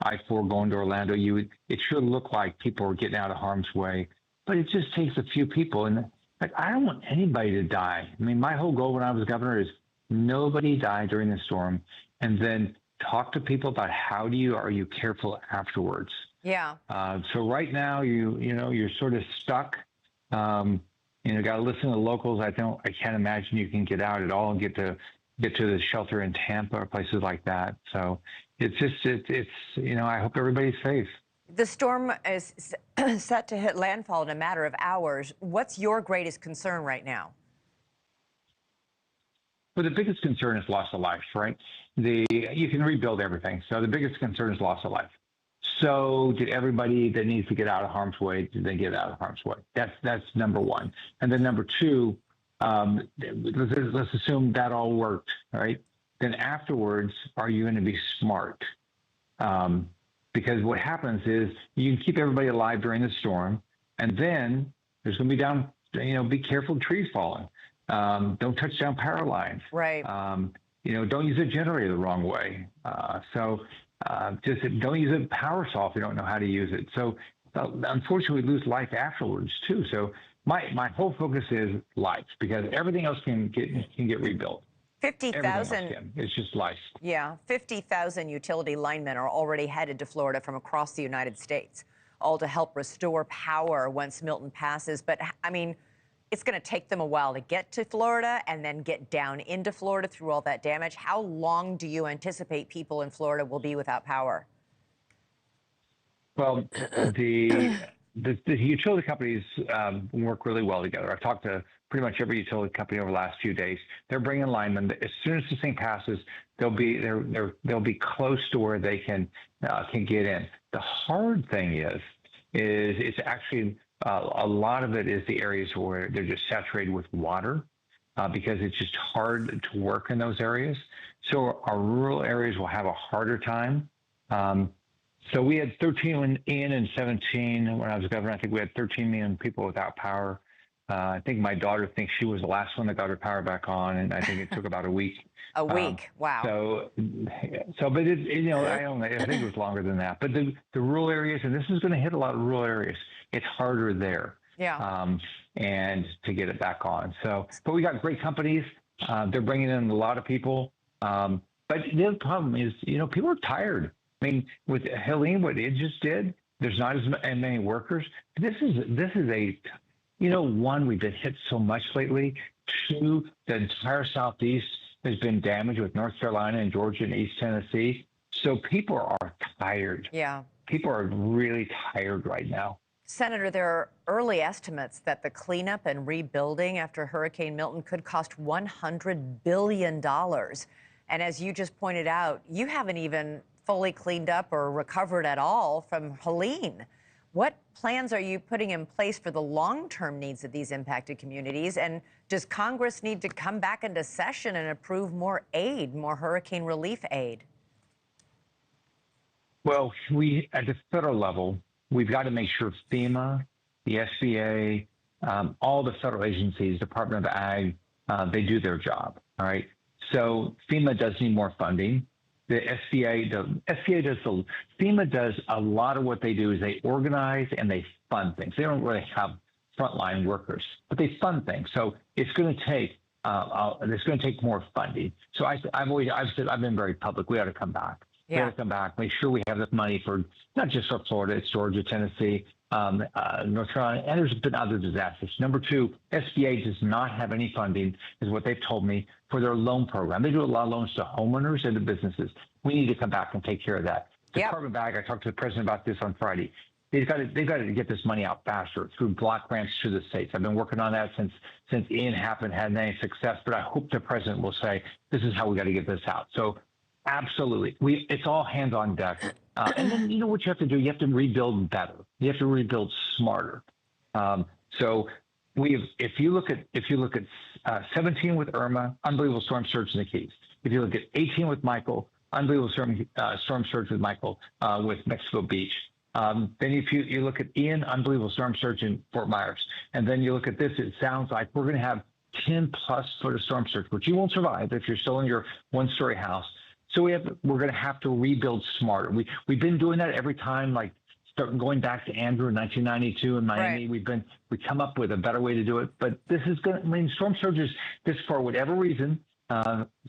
I-4 going to Orlando, it should look like people are getting out of harm's way, but it just takes a few people. And like, I don't want anybody to die. I mean, my whole goal when I was governor is nobody die during the storm, and then talk to people about are you careful afterwards. Yeah. So right now, you're sort of stuck. Got to listen to the locals. I can't imagine you can get out at all and get to the shelter in Tampa or places like that. So it's I hope everybody's safe. The storm is set to hit landfall in a matter of hours. What's your greatest concern right now? Well, the biggest concern is loss of life, right? You can rebuild everything. So the biggest concern is loss of life. So did everybody that needs to get out of harm's way, did they get out of harm's way? That's number one. And then number two, let's assume that all worked, right? Then afterwards, are you going to be smart? Because what happens is you can keep everybody alive during the storm, and then there's going to be be careful of trees falling. Don't touch down power lines. Right. Don't use a generator the wrong way. Just don't use a power saw if you don't know how to use it. So unfortunately, we lose life afterwards too. So my whole focus is life, because everything else can get rebuilt. 50,000. It's just life. Yeah, 50,000 utility linemen are already headed to Florida from across the United States, all to help restore power once Milton passes. But I mean, it's going to take them a while to get to Florida and then get down into Florida through all that damage. How long do you anticipate people in Florida will be without power? Well, the utility companies work really well together. I've talked to pretty much every utility company over the last few days. They're bringing linemen. As soon as this thing passes, they'll be close to where they can get in. The hard thing is it's actually a lot of it is the areas where they're just saturated with water, because it's just hard to work in those areas. So our rural areas will have a harder time. So we had 13 when Ian in 17 when I was governor. I think we had 13 million people without power. I think my daughter thinks she was the last one that got her power back on, and I think it took about a week. A week, wow. But I don't know. I think it was longer than that. But the rural areas, and this is going to hit a lot of rural areas, it's harder there. Yeah. And to get it back on. So, but we got great companies. They're bringing in a lot of people. But the other problem is, people are tired. I mean, with Helene, what it just did, there's not as many workers. This is one, we've been hit so much lately. Two, the entire Southeast has been damaged with North Carolina and Georgia and East Tennessee. So people are tired. Yeah. People are really tired right now. Senator, there are early estimates that the cleanup and rebuilding after Hurricane Milton could cost $100 billion. And as you just pointed out, you haven't even fully cleaned up or recovered at all from Helene. What plans are you putting in place for the long-term needs of these impacted communities? And does Congress need to come back into session and approve more aid, more hurricane relief aid? Well, at the federal level, we've got to make sure FEMA, the SBA, all the federal agencies, Department of Ag, they do their job. All right. So FEMA does need more funding. The FEMA does a lot of what they do is they organize and they fund things. They don't really have frontline workers, but they fund things. So it's going to take more funding. So I've said, I've been very public. We ought to come back. Yeah. We ought to come back, make sure we have this money for not just for Florida, it's Georgia, Tennessee, North Carolina, and there's been other disasters. Number two, SBA does not have any funding, is what they've told me, for their loan program. They do a lot of loans to homeowners and to businesses. We need to come back and take care of that. Yep. Department of Ag, I talked to the president about this on Friday. They've got to get this money out faster through block grants to the states. I've been working on that since Ian happened, hadn't any success, but I hope the president will say, this is how we got to get this out. So absolutely. It's all hands on deck. And then what you have to do? You have to rebuild better. You have to rebuild smarter. So if you look at 17 with Irma, unbelievable storm surge in the Keys. If you look at 18 with Michael, unbelievable storm surge with Michael with Mexico Beach. Then if you look at Ian, unbelievable storm surge in Fort Myers. And then you look at this, it sounds like we're going to have 10+ foot of storm surge, which you won't survive if you're still in your one-story house. So we're going to have to rebuild smarter. We've been doing that every time, like going back to Andrew in 1992 in Miami. Right. We come up with a better way to do it. But this is going to, I mean, storm surges, this for whatever reason,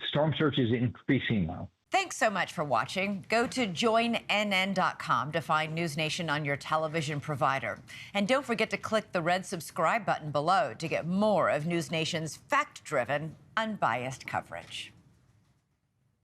storm surge is increasing now. Thanks so much for watching. Go to joinnn.com to find NewsNation on your television provider. And don't forget to click the red subscribe button below to get more of NewsNation's fact-driven, unbiased coverage.